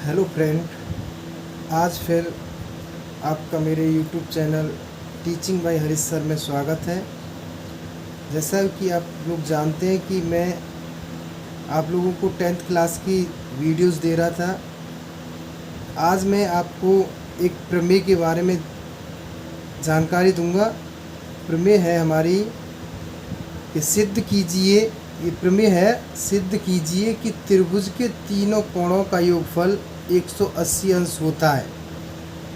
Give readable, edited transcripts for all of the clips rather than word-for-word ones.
Hello friend, आज फिर आपका मेरे YouTube channel teaching bye Harish sir में स्वागत है। जैसा कि आप लोग जानते हैं कि मैं आप लोगों को 10th क्लास की वीडियोस दे रहा था। आज मैं आपको एक प्रमेय के बारे में जानकारी दूंगा। प्रमेय है हमारी कि सिद्ध कीजिए, ये प्रमेय है, सिद्ध कीजिए कि त्रिभुज के तीनों कोणों का योगफल 180 अंश होता है।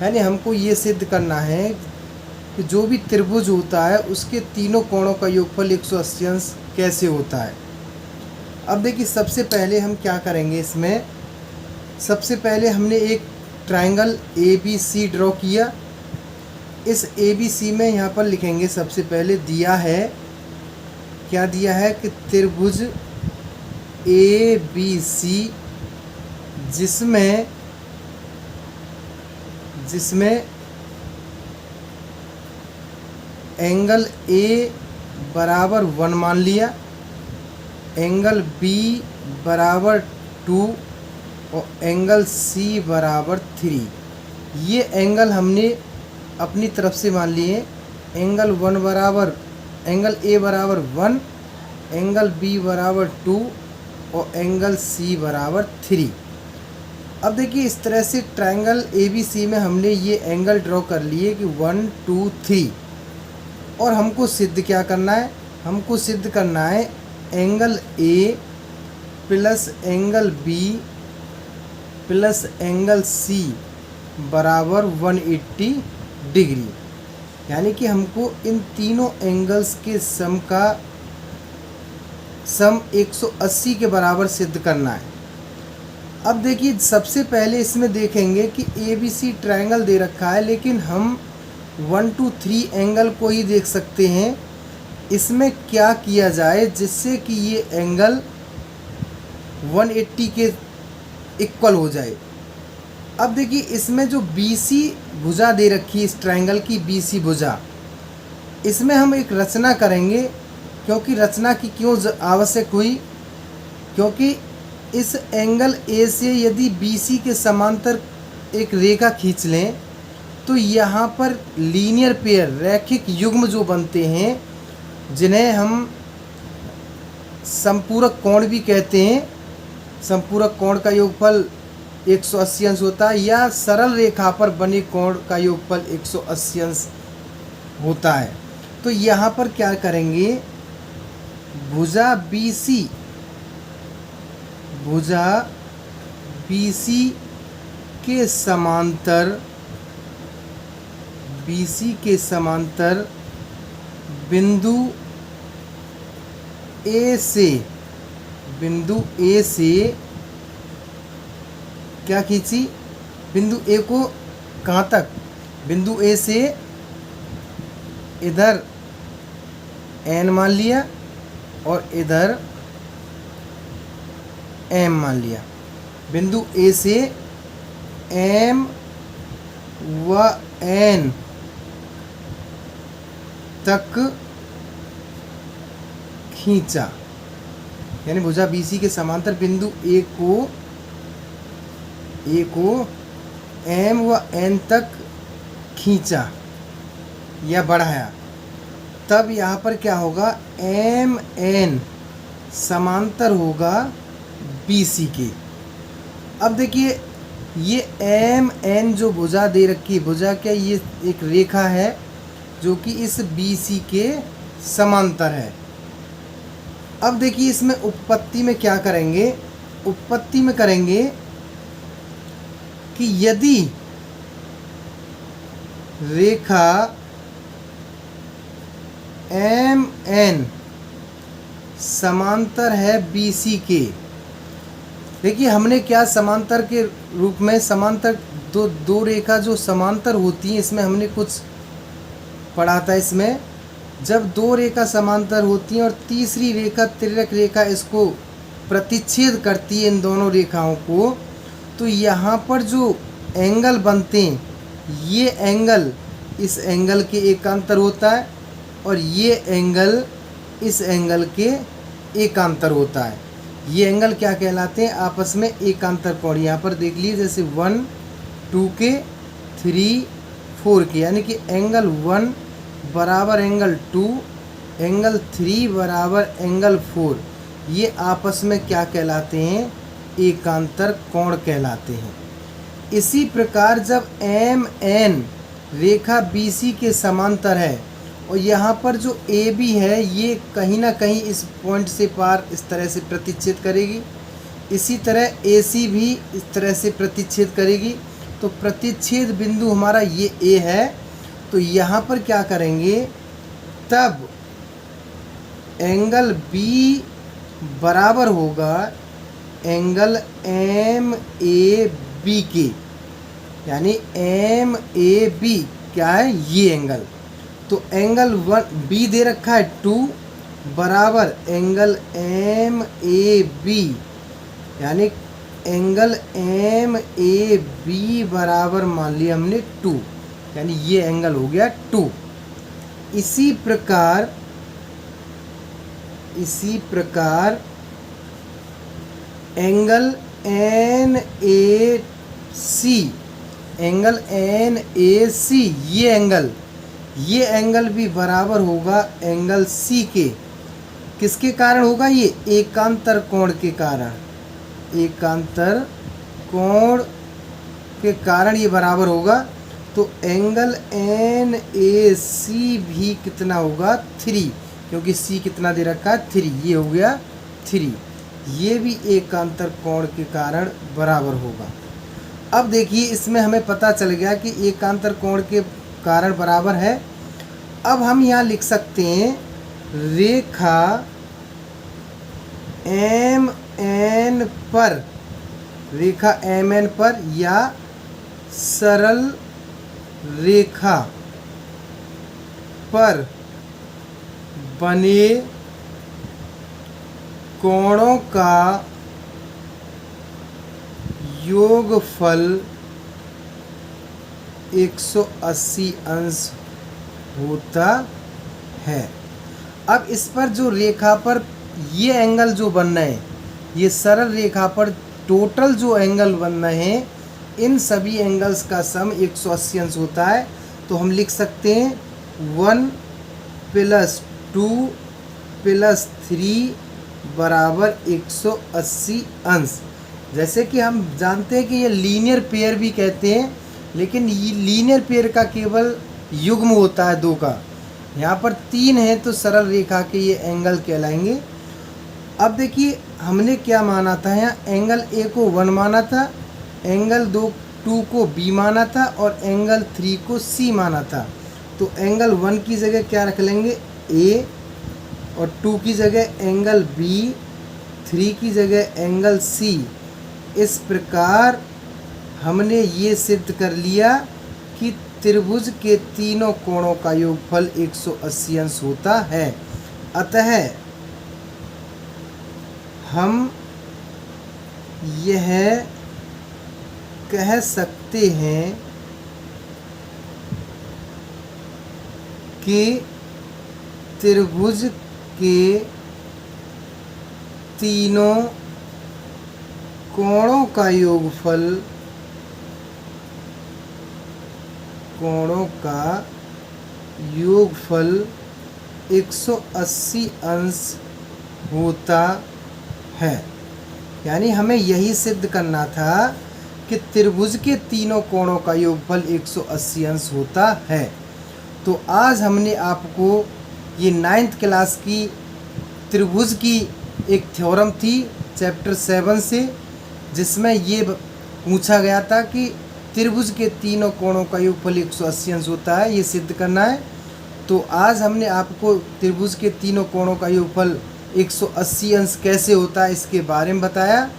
यानी हमको ये सिद्ध करना है कि जो भी त्रिभुज होता है उसके तीनों कोणों का योगफल 180 अंश कैसे होता है। अब देखिए, सबसे पहले हम क्या करेंगे इसमें। सबसे पहले हमने एक ट्रायंगल ABC ड्रॉ किया। इस ABC में यहाँ पर लिखेंगे, सबसे पहले दिया है, क्या दिया है कि त्रिभुज ABC जिसमें एंगल A बराबर 1 मान लिया, एंगल B बराबर 2 और एंगल C बराबर 3। ये एंगल हमने अपनी तरफ से मान लिए। एंगल A बराबर 1, एंगल B बराबर 2 और एंगल C बराबर 3। अब देखिए, इस तरह से ट्रायंगल ABC में हमने ये एंगल ड्रॉ कर लिए कि 1 2 3। और हमको सिद्ध क्या करना है, हमको सिद्ध करना है angle A plus angle B plus angle C बराबर 180 डिग्री। यानी कि हमको इन तीनों एंगल्स के सम 180 के बराबर सिद्ध करना है। अब देखिए, सबसे पहले इसमें देखेंगे कि ABC ट्रायंगल दे रखा है, लेकिन हम 1 2 3 एंगल को ही देख सकते हैं। इसमें क्या किया जाए जिससे कि ये एंगल 180 के इक्वल हो जाए। अब देखिए, इसमें जो BC भुजा दे रखी है, इस ट्रायंगल की BC भुजा, इसमें हम एक रचना करेंगे। क्योंकि रचना की क्यों आवश्यक हुई, क्योंकि इस एंगल A से यदि BC के समांतर एक रेखा खींच लें तो यहाँ पर लीनियर पेयर, रैखिक युग्म जो बनते हैं, जिन्हें हम संपूरक कोण भी कहते हैं। संपूरक कोण का योगफल 180 अंश होता है, या सरल रेखा पर बने कोण का योगफल 180 अंश होता है। तो यहाँ पर क्या करेंगे, भुजा BC के समांतर बिंदु A से क्या खींची, बिंदु A को कहाँ तक, बिंदु A से इधर N मान लिया और इधर M मान लिया। बिंदु A से M व N तक खींचा। यानी भुजा BC के समांतर बिंदु A को M व N तक खींचा या बढ़ाया। तब यहाँ पर क्या होगा, MN समांतर होगा BC के। अब देखिए, ये MN जो भुजा दे रखी है, भुजा क्या, ये एक रेखा है जो कि इस BC के समांतर है। अब देखिए, इसमें उत्पत्ति में क्या करेंगे, उत्पत्ति में करेंगे कि यदि रेखा MN समांतर है BC के। देखिए, हमने क्या समांतर के रूप में, समांतर दो रेखा जो समांतर होती हैं, इसमें हमने कुछ पढ़ा था। इसमें जब दो रेखा समांतर होती हैं और तीसरी रेखा तिर्यक रेखा इसको प्रतिच्छेद करती है, इन दोनों रेखाओं को, तो यहाँ पर जो एंगल बनते हैं, ये एंगल इस एंगल के एकांतर होता है और ये एंगल इस एंगल के एकांतर होता है। ये एंगल क्या कहलाते हैं? आपस में एकांतर कोण। यहाँ पर देख लीजिए जैसे 1 2 के 3 4 के, यानी कि एंगल 1 बराबर एंगल 2, एंगल 3 बराबर एंगल 4, ये आपस में क्या कहलाते हैं? एकांतर कोण कहलाते हैं। इसी प्रकार जब एम एन रेखा BC के समांतर है और यहाँ पर जो AB है ये कहीं ना कहीं इस पॉइंट से पार इस तरह से प्रतिच्छेद करेगी, इसी तरह AC भी इस तरह से प्रतिच्छेद करेगी। तो प्रतिच्छेद बिंदु हमारा ये A है। तो यहाँ पर क्या करेंगे? तब एंगल B बराबर होगा एंगल MAB के, यानी MAB क्या है? ये एंगल। तो एंगल 1B दे रखा है 2 बराबर एंगल MAB, यानी एंगल MAB बराबर मान लिया हमने 2, यानी ये एंगल हो गया 2। इसी प्रकार एंगल NAC, ये एंगल भी बराबर होगा एंगल C के। किसके कारण होगा? ये एकांतर कोण के कारण, एकांतर कोण के कारण ये बराबर होगा। तो एंगल NAC भी कितना होगा? 3, क्योंकि C कितना दे रखा है? 3, ये हो गया 3। ये भी एकांतर कोण के कारण बराबर होगा। अब देखिए इसमें हमें पता चल गया कि एकांतर कोण के कारण बराबर है। अब हम यहाँ लिख सकते हैं रेखा MN पर या सरल रेखा पर बने कोणों का योगफल 180 अंश होता है। अब इस पर जो रेखा पर ये एंगल जो बन रहे हैं, ये सरल रेखा पर टोटल जो एंगल बन रहे हैं, इन सभी एंगल्स का सम 180 अंश होता है। तो हम लिख सकते हैं 1 + 2 + 3 बराबर 180 अंश। जैसे कि हम जानते हैं कि ये लीनियर पेयर भी कहते हैं, लेकिन ये लीनियर पेयर का केवल युग्म होता है 2 का। यहाँ पर 3 है तो सरल रेखा के ये एंगल कहलाएंगे। अब देखिए हमने क्या माना था? यहाँ एंगल A को 1 माना था, एंगल 2 को B माना था और एंगल 3 को C माना था। तो एंगल 1 की जगह क्या रख लेंगे? A, और 2 की जगह एंगल B, 3 की जगह एंगल C। इस प्रकार हमने ये सिद्ध कर लिया कि त्रिभुज के तीनों कोणों का योगफल 180 अंश होता है। अतः हम यह कह सकते हैं कि त्रिभुज के तीनों कोणों का योगफल 180 अंश होता है। यानी हमें यही सिद्ध करना था कि त्रिभुज के तीनों कोणों का योगफल 180 अंश होता है। तो आज हमने आपको ये 9th क्लास की त्रिभुज की एक थ्योरम थी चैप्टर 7 से, जिसमें ये पूछा गया था कि त्रिभुज के तीनों कोणों का योगफल 180 अंश होता है, ये सिद्ध करना है। तो आज हमने आपको त्रिभुज के तीनों कोणों का योगफल 180 अंश कैसे होता है इसके बारे में बताया।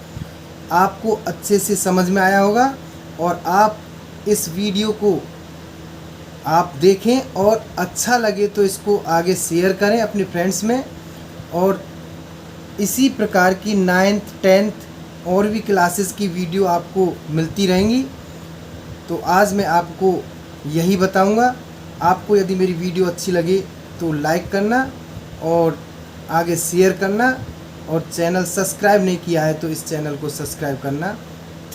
आपको अच्छे से समझ में आया होगा और आप इस वीडियो को आप देखें और अच्छा लगे तो इसको आगे शेयर करें अपने फ्रेंड्स में। और इसी प्रकार की 9th 10th और भी क्लासेस की वीडियो आपको मिलती रहेंगी। तो आज मैं आपको यही बताऊंगा। आपको यदि मेरी वीडियो अच्छी लगे तो लाइक करना और आगे शेयर करना और चैनल सब्सक्राइब नहीं किया है तो इस चैनल को सब्सक्राइब करना।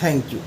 Thank you.